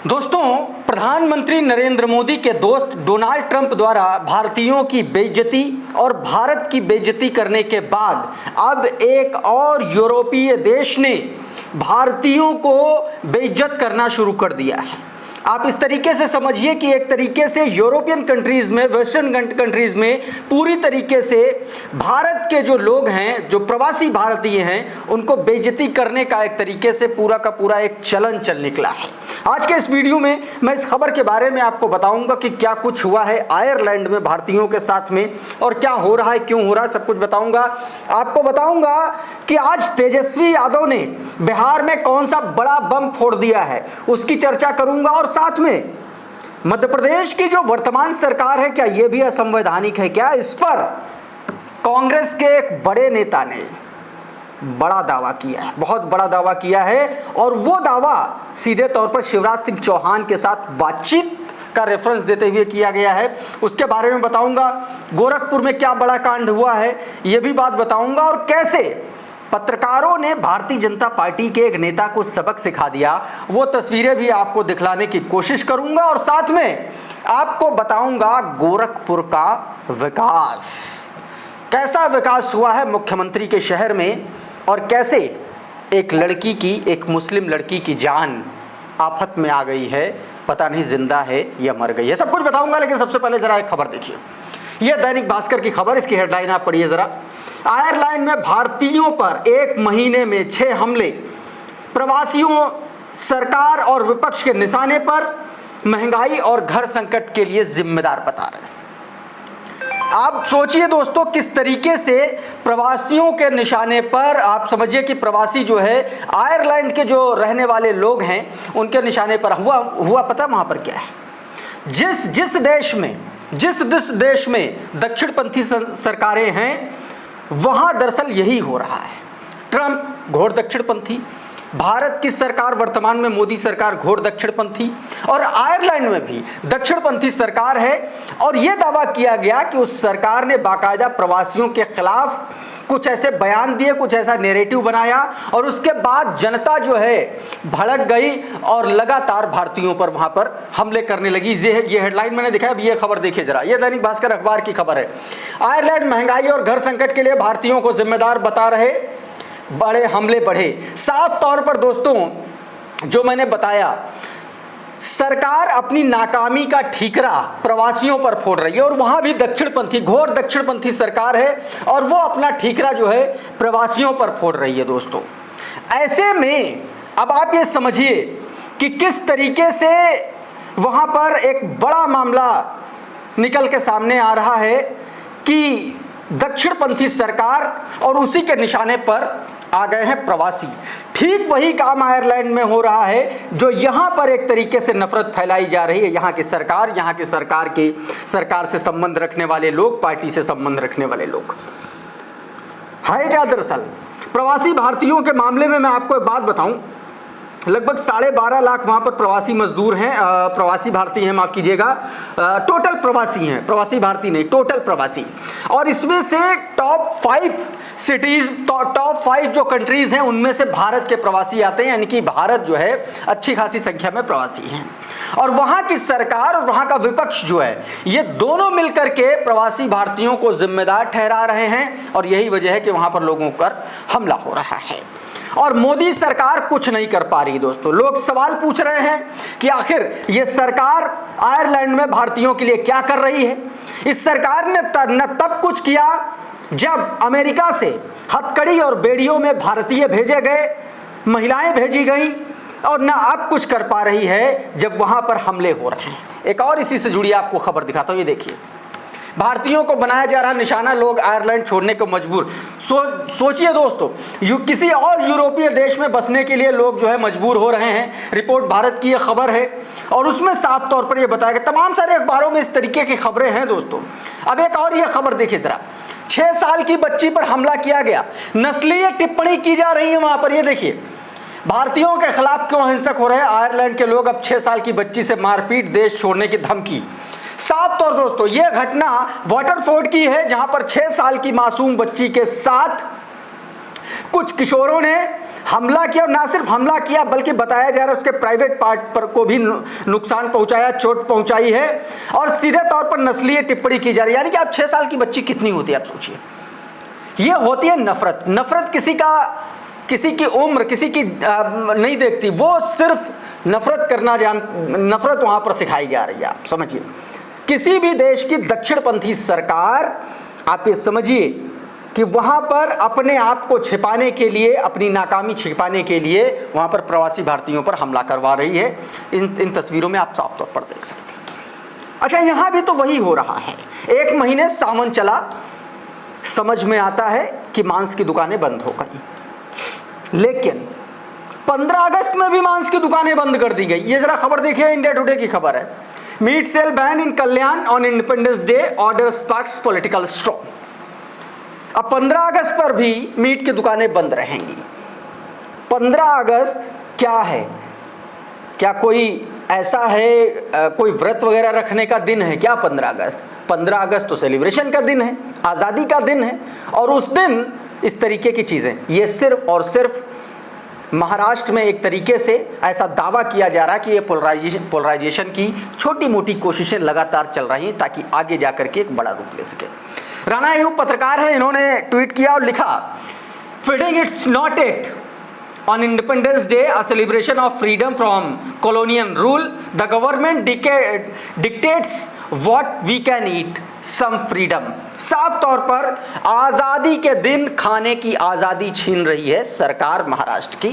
दोस्तों, प्रधानमंत्री नरेंद्र मोदी के दोस्त डोनाल्ड ट्रंप द्वारा भारतीयों की बेइज्जती और भारत की बेइज्जती करने के बाद अब एक और यूरोपीय देश ने भारतीयों को बेइज्जत करना शुरू कर दिया है। आप इस तरीके से समझिए कि एक तरीके से यूरोपियन कंट्रीज में, वेस्टर्न कंट्रीज में पूरी तरीके से भारत के जो लोग हैं, जो प्रवासी भारतीय हैं, उनको बेइज्जती करने का एक तरीके से पूरा का पूरा एक चलन चल निकला है। आज के इस वीडियो में मैं इस खबर के बारे में आपको बताऊंगा कि क्या कुछ हुआ है आयरलैंड में भारतीयों के साथ में और क्या हो रहा है, क्यों हो रहा है, सब कुछ बताऊंगा। आपको बताऊंगा कि आज तेजस्वी यादव ने बिहार में कौन सा बड़ा बम फोड़ दिया है, उसकी चर्चा करूंगा। और साथ में मध्य प्रदेश की जो वर्तमान सरकार है, क्या यह भी असंवैधानिक है क्या? इस पर कांग्रेस के एक बड़े नेता ने बड़ा दावा किया है, बहुत बड़ा दावा किया है। और वो दावा सीधे तौर पर शिवराज सिंह चौहान के साथ बातचीत का रेफरेंस देते हुए किया गया है, उसके बारे में बताऊंगा। गोरखपुर में क्या बड़ा कांड हुआ है, यह भी बात बताऊंगा। और कैसे पत्रकारों ने भारतीय जनता पार्टी के एक नेता को सबक सिखा दिया, वो तस्वीरें भी आपको दिखलाने की कोशिश करूंगा। और साथ में आपको बताऊंगा गोरखपुर का विकास, कैसा विकास हुआ है मुख्यमंत्री के शहर में, और कैसे एक लड़की की, एक मुस्लिम लड़की की जान आफत में आ गई है, पता नहीं जिंदा है या मर गई है, सब कुछ बताऊंगा। लेकिन सबसे पहले जरा एक खबर देखिए, यह दैनिक भास्कर की खबर, इसकी हेडलाइन आप पढ़िए जरा। आयरलैंड में भारतीयों पर एक महीने में 6 हमले, प्रवासियों, सरकार और विपक्ष के निशाने पर, महंगाई और घर संकट के लिए जिम्मेदार बता रहे हैं। आप सोचिए दोस्तों, किस तरीके से प्रवासियों के निशाने पर, आप समझिए कि प्रवासी जो है आयरलैंड के जो रहने वाले लोग हैं उनके निशाने पर हुआ पता वहां पर क्या है? जिस देश में दक्षिणपंथी सरकारें हैं वहां दरअसल यही हो रहा है। ट्रंप घोर दक्षिणपंथी, भारत की सरकार वर्तमान में मोदी सरकार घोर दक्षिणपंथी, और आयरलैंड में भी दक्षिणपंथी सरकार है। और यह दावा किया गया कि उस सरकार ने बाकायदा प्रवासियों के खिलाफ कुछ ऐसे बयान दिए, कुछ ऐसा नैरेटिव बनाया, और उसके बाद जनता जो है भड़क गई और लगातार भारतीयों पर वहां पर हमले करने लगी। ये हेडलाइन मैंने दिखाया, अब ये खबर देखिए जरा, ये दैनिक भास्कर अखबार की खबर है। आयरलैंड महंगाई और घर संकट के लिए भारतीयों को जिम्मेदार बता रहे, बड़े हमले बढ़े। साफ तौर पर दोस्तों, जो मैंने बताया, सरकार अपनी नाकामी का ठीकरा प्रवासियों पर फोड़ रही है, और वहां भी दक्षिणपंथी, घोर दक्षिणपंथी सरकार है, और वो अपना ठीकरा जो है प्रवासियों पर फोड़ रही है। दोस्तों, ऐसे में अब आप ये समझिए कि किस तरीके से वहां पर एक बड़ा मामला निकल के सामने आ रहा है कि दक्षिणपंथी सरकार और उसी के निशाने पर आ गए हैं प्रवासी। ठीक वही काम आयरलैंड में हो रहा है जो यहां पर एक तरीके से नफरत फैलाई जा रही है। यहां की सरकार से संबंध रखने वाले लोग, पार्टी से संबंध रखने वाले लोग है क्या? दरअसल प्रवासी भारतीयों के मामले में मैं आपको एक बात बताऊं, लगभग 12.5 लाख वहां पर प्रवासी मजदूर हैं, प्रवासी भारतीय हैं, माफ कीजिएगा, टोटल प्रवासी हैं, प्रवासी भारतीय नहीं, टोटल प्रवासी। और इसमें से टॉप 5 जो कंट्रीज हैं उनमें से भारत के प्रवासी आते हैं, यानी कि भारत जो है अच्छी खासी संख्या में प्रवासी हैं। और वहां की सरकार और वहां का विपक्ष जो है, ये दोनों मिलकर के प्रवासी भारतीयों को जिम्मेदार ठहरा रहे हैं, और यही वजह है कि वहां पर लोगों पर हमला हो रहा है। और मोदी सरकार कुछ नहीं कर पा रही। दोस्तों, लोग सवाल पूछ रहे हैं कि आखिर ये सरकार आयरलैंड में भारतीयों के लिए क्या कर रही है? इस सरकार ने न तब कुछ किया जब अमेरिका से हथकड़ी और बेड़ियों में भारतीय भेजे गए, महिलाएं भेजी गई, और न अब कुछ कर पा रही है जब वहां पर हमले हो रहे हैं। एक और इसी से जुड़ी आपको खबर दिखाता हूं, ये देखिए, भारतीयों को बनाया जा रहा निशाना, लोग आयरलैंड छोड़ने को मजबूर। सोचिए दोस्तों, किसी और यूरोपीय देश में बसने के लिए लोग जो है मजबूर हो रहे हैं। रिपोर्ट भारत की यह खबर है, और उसमें साफ तौर पर यह बताया गया, तमाम सारे अखबारों में इस तरीके की खबरें हैं। दोस्तों, अब एक और यह खबर देखिए जरा, 6 साल की बच्ची पर हमला किया गया, नस्लीय टिप्पणी की जा रही है वहां पर। यह देखिए, भारतीयों के खिलाफ क्यों हिंसक हो रहे हैं आयरलैंड के लोग। अब 6 साल की बच्ची से मारपीट, देश छोड़ने की धमकी। साफ तौर दोस्तों, यह घटना वाटरफोर्ड की है, जहां पर 6 साल की मासूम बच्ची के साथ कुछ किशोरों ने हमला किया, और ना सिर्फ हमला किया बल्कि बताया जा रहा है उसके प्राइवेट पार्ट पर को भी नुकसान पहुंचाया, चोट पहुंचाई है, और सीधे तौर पर नस्लीय टिप्पणी की जा रही है। यानी कि आप 6 साल की बच्ची कितनी होती है आप सोचिए। ये होती है नफरत। नफरत किसी की उम्र, किसी की नहीं देखती, वो सिर्फ नफरत करना नफरत वहां पर सिखाई जा रही है। आप समझिए, किसी भी देश की दक्षिणपंथी सरकार, आप ये समझिए कि वहां पर अपने आप को छिपाने के लिए, अपनी नाकामी छिपाने के लिए वहां पर प्रवासी भारतीयों पर हमला करवा रही है। इन तस्वीरों में आप साफ तौर पर देख सकते हैं। अच्छा, यहां भी तो वही हो रहा है। 1 महीने सावन चला, समझ में आता है कि मांस की दुकानें बंद हो गई, लेकिन 15 अगस्त में भी मांस की दुकानें बंद कर दी गई। ये जरा खबर देखिए, इंडिया टुडे की खबर है। Meat sale ban in Kalyan on Independence Day, order sparks political storm. अब 15 अगस्त पर भी मीट की दुकानें बंद रहेंगी। 15 अगस्त क्या है? क्या कोई ऐसा है, कोई व्रत वगैरह रखने का दिन है क्या 15 अगस्त? 15 अगस्त तो सेलिब्रेशन का दिन है, आज़ादी का दिन है, और उस दिन इस तरीके की चीज़ें, ये सिर्फ और सिर्फ महाराष्ट्र में एक तरीके से ऐसा दावा किया जा रहा है कि ये पोलराइजेशन की छोटी मोटी कोशिशें लगातार चल रही हैं ताकि आगे जाकर के एक बड़ा रूप ले सके। राणा अयूब पत्रकार है, इन्होंने ट्वीट किया और लिखा, feeding it's not it on Independence Day, a celebration of freedom from colonial rule, the government dictates what we can eat, some freedom. साफ तौर पर आज़ादी के दिन खाने की आज़ादी छीन रही है सरकार महाराष्ट्र की।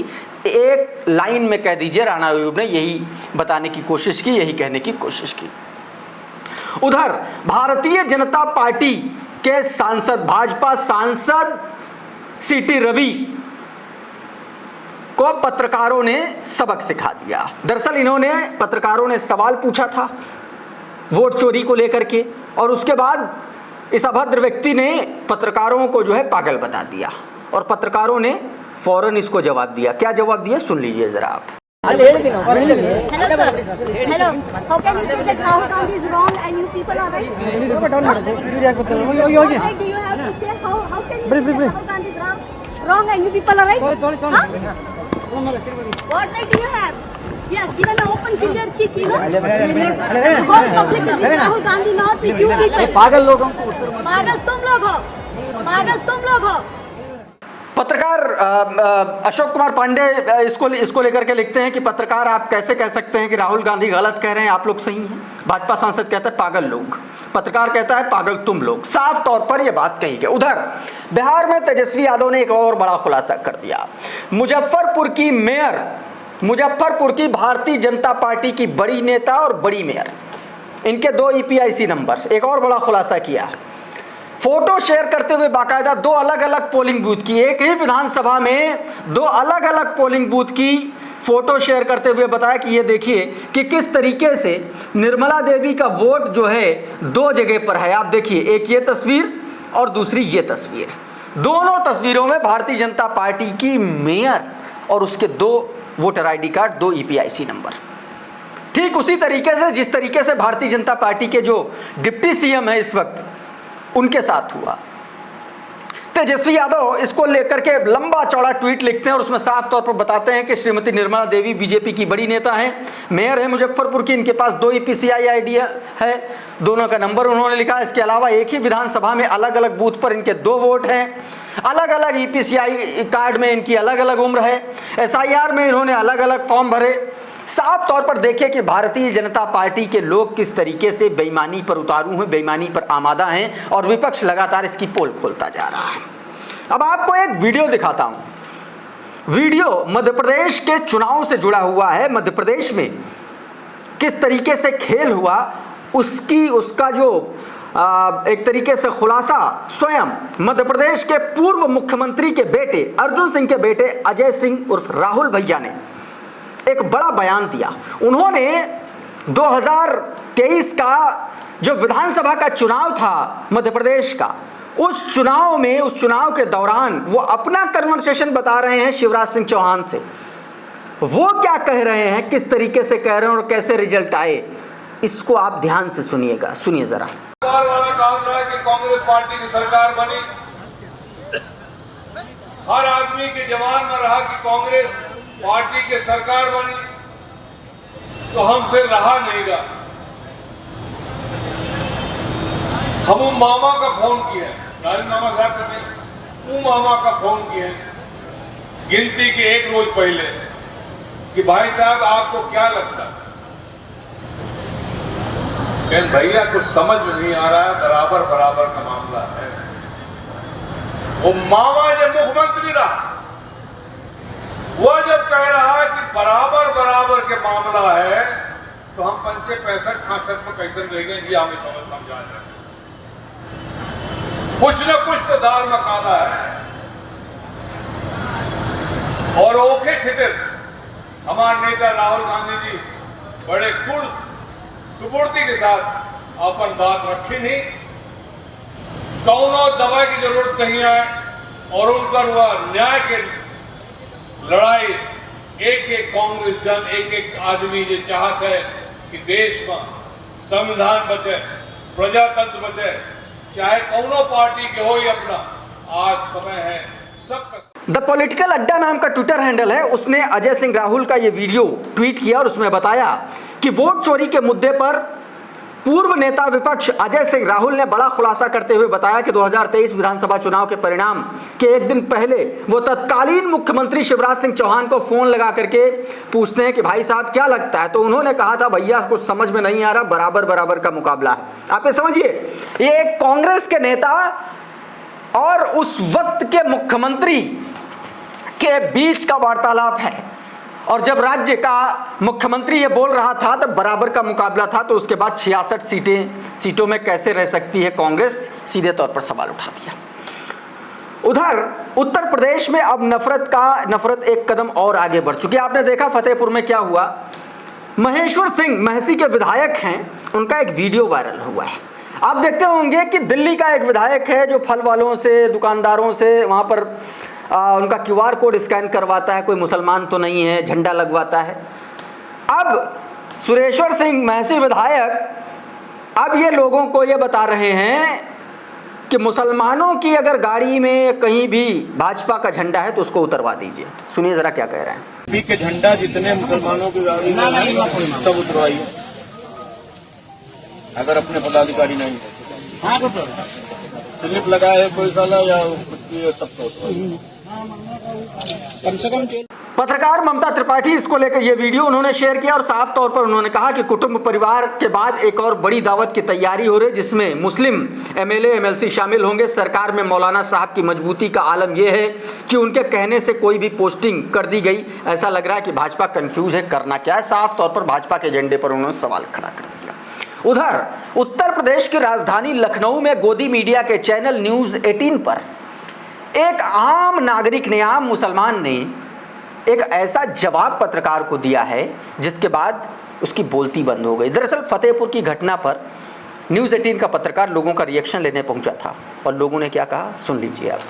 एक लाइन में कह दीजिए, राणा अयूब ने यही बताने की कोशिश की, यही कहने की कोशिश की। उधर भारतीय जनता पार्टी के सांसद, भाजपा सांसद सीटी रवि को पत्रकारों ने सबक सिखा दिया। दरअसल इन्होंने, पत्रकारों ने सवाल पूछा था वोट चोरी को लेकर के, और उसके बाद इस अभद्र व्यक्ति ने पत्रकारों को जो है पागल बता दिया, और पत्रकारों ने फौरन इसको जवाब दिया। क्या जवाब दिया सुन लीजिए जरा आप। Hello sir. Hello. How can you say that Rahul Gandhi is wrong and you people are right? What right do you have to say? How can you say Rahul Gandhi is wrong and you people are right? Huh? What right do you have? Yes, given an open finger cheek, you know. Go public with Rahul Gandhi, not with you people. पागल लोगों को, पागल तुम लोग हो, पागल तुम लोग हो। पत्रकार अशोक कुमार पांडे इसको लेकर के लिखते हैं कि पत्रकार आप कैसे कह सकते हैं कि राहुल गांधी गलत कह रहे हैं, आप लोग सही हैं। भाजपा सांसद कहता है पागल लोग, पत्रकार कहता है पागल तुम लोग। साफ तौर पर यह बात कही गई। उधर बिहार में तेजस्वी यादव ने एक और बड़ा खुलासा कर दिया। मुजफ्फरपुर की मेयर, मुजफ्फरपुर की भारतीय जनता पार्टी की बड़ी नेता और बड़ी मेयर, इनके 2 EPIC नंबर, एक और बड़ा खुलासा किया। फोटो शेयर करते हुए बाकायदा 2 अलग अलग पोलिंग बूथ की, एक ही विधानसभा में 2 अलग अलग पोलिंग बूथ की फोटो शेयर करते हुए बताया कि ये देखिए कि किस तरीके से निर्मला देवी का वोट जो है 2 जगह पर है। आप देखिए, एक ये तस्वीर और दूसरी ये तस्वीर, दोनों तस्वीरों में भारतीय जनता पार्टी की मेयर और उसके 2 voter ID card, 2 EPIC number. ठीक उसी तरीके से जिस तरीके से भारतीय जनता पार्टी के जो डिप्टी CM है इस वक्त, उनके साथ हुआ। तेजस्वी यादव इसको लेकर के लंबा चौड़ा ट्वीट लिखते हैं और उसमें साफ तौर पर बताते हैं कि श्रीमती निर्मला देवी बीजेपी की बड़ी नेता हैं, मेयर है मुजफ्फरपुर की, इनके पास 2 EPCI ID है, दोनों का नंबर उन्होंने लिखा। इसके अलावा एक ही विधानसभा में अलग अलग बूथ पर इनके 2 वोट हैं, अलग अलग EPCI कार्ड में इनकी अलग अलग उम्र है, SIR में इन्होंने अलग अलग फॉर्म भरे। साफ तौर पर देखिए कि भारतीय जनता पार्टी के लोग किस तरीके से बेईमानी पर उतारू हैं, बेईमानी पर आमादा हैं, और विपक्ष लगातार इसकी पोल खोलता जा रहा है। अब आपको एक वीडियो दिखाता हूं। वीडियो मध्य प्रदेश के चुनाव से जुड़ा हुआ है। मध्य प्रदेश में किस तरीके से खेल हुआ उसका जो एक तरीके से खुलासा स्वयं मध्य प्रदेश के पूर्व मुख्यमंत्री के बेटे, अर्जुन सिंह के बेटे अजय सिंह उर्फ राहुल भैया ने एक बड़ा बयान दिया। उन्होंने 2023 का जो विधानसभा का चुनाव था मध्य प्रदेश का, उस चुनाव के दौरान वो अपना कन्वर्सेशन बता रहे हैं शिवराज सिंह चौहान से। वो क्या कह रहे हैं, किस तरीके से कह रहे हैं और कैसे रिजल्ट आए, इसको आप ध्यान से सुनिएगा। सुनिए जरा। वाला काम रहा है कि कांग्रेस पार्टी की सरकार बनी हर आदमी के जवान में रहा कि कांग्रेस पार्टी के सरकार बनी, तो हमसे रहा नहीं गा। हम उन मामा का फोन किए, राज मामा साहब का नहीं, उन मामा का फोन किए गिनती के एक रोज पहले कि भाई साहब आपको क्या लगता है? भैया कुछ समझ में नहीं आ रहा है, बराबर बराबर का मामला है। वो मामा जब मुख्यमंत्री रहा, वह जब कह रहा है कि बराबर बराबर के मामला है, तो हम 65-66 में कैसे रहेंगे, ये हमें समझा जाए। कुछ न कुछ तो दाल में काला है। और ओखे खितिर हमारे नेता राहुल गांधी जी बड़े खुद सुपुर्ति के साथ अपन बात रखी नहीं, कौनो दवा की जरूरत नहीं है, और उनका वह न्याय के लड़ाई एक एक कांग्रेस जन, एक एक आदमी ये चाहत है कि देश में संविधान बचे, प्रजातंत्र बचे, चाहे कौनो पार्टी के हो ही अपना, आज समय है सबका। द पॉलिटिकल अड्डा नाम का ट्विटर हैंडल है, उसने अजय सिंह राहुल का ये वीडियो ट्वीट किया और उसमें बताया कि वोट चोरी के मुद्दे पर पूर्व नेता विपक्ष अजय सिंह राहुल ने बड़ा खुलासा करते हुए बताया कि 2023 विधानसभा चुनाव के परिणाम के एक दिन पहले वो तत्कालीन मुख्यमंत्री शिवराज सिंह चौहान को फोन लगा करके पूछते हैं कि भाई साहब क्या लगता है, तो उन्होंने कहा था भैया कुछ समझ में नहीं आ रहा, बराबर बराबर का मुकाबला है। आप ये समझिए, ये एक कांग्रेस के नेता और उस वक्त के मुख्यमंत्री के बीच का वार्तालाप है, और जब राज्य का मुख्यमंत्री ये बोल रहा था तब बराबर का मुकाबला था, तो उसके बाद 66 सीटों में कैसे रह सकती है कांग्रेस, सीधे तौर पर सवाल उठा दिया। उधर उत्तर प्रदेश में अब नफरत एक कदम और आगे बढ़ चुकी है। आपने देखा फतेहपुर में क्या हुआ, महेश्वर सिंह महसी के विधायक हैं, उनका एक वीडियो वायरल हुआ है। आप देखते होंगे कि दिल्ली का एक विधायक है जो फल वालों से, दुकानदारों से वहाँ पर उनका QR कोड स्कैन करवाता है, कोई मुसलमान तो नहीं है, झंडा लगवाता है। अब सुरेश्वर सिंह महसी विधायक अब ये लोगों को ये बता रहे हैं कि मुसलमानों की अगर गाड़ी में कहीं भी भाजपा का झंडा है तो उसको उतरवा दीजिए। सुनिए जरा क्या कह रहे हैं। पी के झंडा जितने मुसलमानों की गाड़ी में सब उतरवाइए, अगर अपने पदाधिकारी नहीं स्लिप लगाए कोई साला या सब तो कम से कम। पत्रकार ममता त्रिपाठी इसको लेकर ये वीडियो उन्होंने शेयर किया और साफ तौर पर उन्होंने कहा कि कुटुंब परिवार के बाद एक और बड़ी दावत की तैयारी हो रही, जिसमें मुस्लिम MLA MLC शामिल होंगे। सरकार में मौलाना साहब की मजबूती का आलम यह है कि उनके कहने से कोई भी पोस्टिंग कर दी गई। ऐसा लग रहा है कि भाजपा कंफ्यूज है, करना क्या है। साफ तौर पर भाजपा के एजेंडे पर उन्होंने सवाल खड़ा कर दिया। उधर उत्तर प्रदेश की राजधानी लखनऊ में गोदी मीडिया के चैनल न्यूज 18 पर एक आम नागरिक ने, आम मुसलमान ने एक ऐसा जवाब पत्रकार को दिया है जिसके बाद उसकी बोलती बंद हो गई। दरअसल फतेहपुर की घटना पर न्यूज 18 का पत्रकार लोगों का रिएक्शन लेने पहुंचा था और लोगों ने क्या कहा सुन लीजिए आप।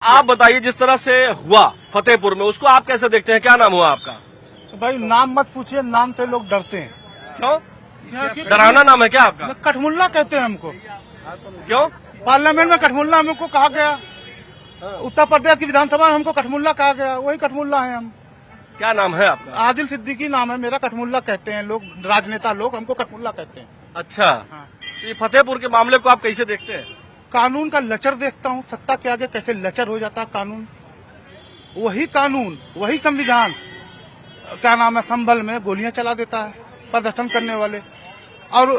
आप बताइए, जिस तरह से हुआ फतेहपुर में, उसको आप कैसे देखते हैं? क्या नाम हुआ आपका? भाई नाम मत पूछिए, नाम से लोग डरते हैं। क्यों? डरावना नाम है क्या आपका? कठमुल्ला कहते हैं हमको। क्यों? पार्लियामेंट में कठमुल्ला हमको कहा गया, उत्तर प्रदेश की विधानसभा में हमको कठमुल्ला कहा गया, वही कठमुल्ला है हम। क्या नाम है आपका? आदिल सिद्दीकी नाम है मेरा। कठमुल्ला कहते हैं लोग, राजनेता लोग हमको कठमुल्ला कहते हैं। अच्छा, तो ये फतेहपुर के मामले को आप कैसे देखते हैं? कानून का लचर देखता हूँ, सत्ता के आगे कैसे लचर हो जाता है कानून। कानून वही संविधान, क्या नाम है, संभल में गोलियां चला देता है प्रदर्शन करने वाले। और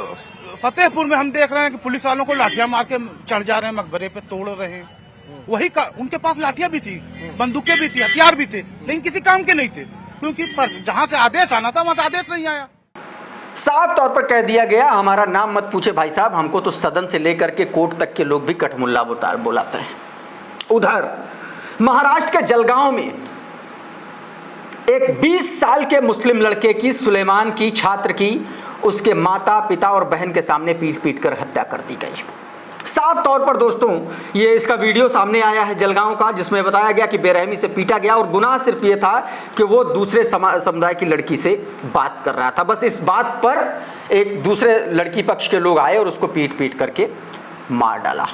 फतेहपुर में हम देख रहे हैं कि पुलिस वालों को लाठियां मार के चढ़ जा रहे हैं, मकबरे पे तोड़ रहे हैं। उनके पास लाठियां भी थी, बंदूकें भी थी, हथियार भी थे, लेकिन किसी काम के नहीं थे, क्योंकि जहां से आदेश आना था वहां से आदेश नहीं आया। साफ तौर पर कह दिया गया हमारा नाम मत पूछे भाई साहब, हमको तो सदन से लेकर के कोर्ट तक के लोग भी कठमुल्ला बुलाते हैं। उधर महाराष्ट्र के जलगांव में एक 20 साल के मुस्लिम लड़के की, सुलेमान की, छात्र की, उसके माता पिता और बहन के सामने पीट कर हत्या कर दी गई। साफ तौर पर दोस्तों ये इसका वीडियो सामने आया है जलगांव का, जिसमें बताया गया कि बेरहमी से पीटा गया और गुनाह सिर्फ ये था कि वो दूसरे समुदाय की लड़की से बात कर रहा था। बस इस बात पर एक दूसरे लड़की पक्ष के लोग आए और उसको पीट करके मार डाला।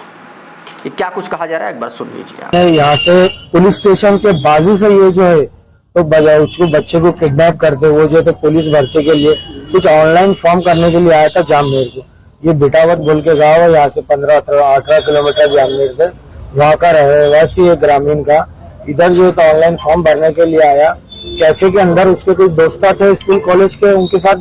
कि क्या कुछ कहा जा रहा है, एक बार सुन लीजिए आप। यहाँ से पुलिस स्टेशन के बाजू से ये जो है तो उसको बच्चे को किडनैप करते, वो जो है तो पुलिस भर्ती के लिए कुछ ऑनलाइन फॉर्म करने के लिए आया था जामनेर को। ये बिटावत बोल के गाँव है, यहाँ से 15-18 किलोमीटर जामनेर से, वहाँ का रहवासी है ग्रामीण का। इधर जो है तो ऑनलाइन फॉर्म भरने के लिए आया, कैफे के अंदर उसके कुछ दोस्त थे स्कूल कॉलेज के, उनके साथ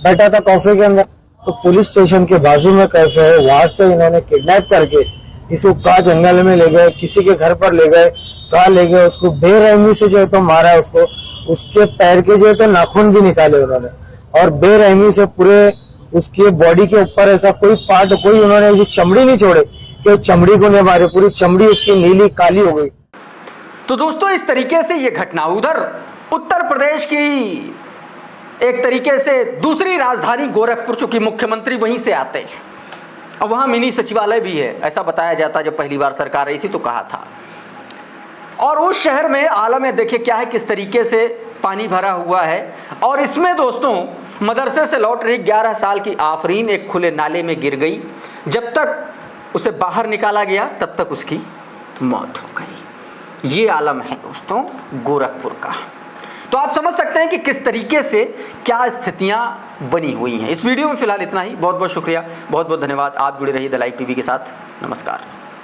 बैठा था कॉफे के अंदर। तो पुलिस स्टेशन के बाजू में कैफे है, वहां से इन्होंने किडनैप करके इसको कहा जंगल में ले गए, किसी के घर पर ले गए, कहा ले गए, उसको बेरहमी से जो है तो मारा उसको, उसके पैर के जो है तो नाखून भी निकाले उन्होंने, और बेरहमी से पूरे उसकी बॉडी के ऊपर ऐसा कोई पार्ट, कोई उन्होंने चमड़ी नहीं छोड़े कि चमड़ी को नहीं मारे, पूरी चमड़ी उसकी नीली काली हो गई। तो दोस्तों इस तरीके से ये घटना उधर उत्तर प्रदेश की एक तरीके से दूसरी राजधानी गोरखपुर, चूंकि मुख्यमंत्री वहीं से आते हैं और वहां मिनी सचिवालय भी है, ऐसा बताया जाता है। जब पहली बार सरकार आई थी तो कहा था। और उस शहर में आलम है, देखिए क्या है, किस तरीके से पानी भरा हुआ है। और इसमें दोस्तों मदरसे से लौट रही 11 साल की आफरीन एक खुले नाले में गिर गई। जब तक उसे बाहर निकाला गया तब तक उसकी मौत हो गई। ये आलम है दोस्तों गोरखपुर का। तो आप समझ सकते हैं कि किस तरीके से क्या स्थितियां बनी हुई हैं। इस वीडियो में फिलहाल इतना ही। बहुत बहुत शुक्रिया, बहुत बहुत धन्यवाद। आप जुड़े रहिए द लाइव टीवी के साथ। नमस्कार।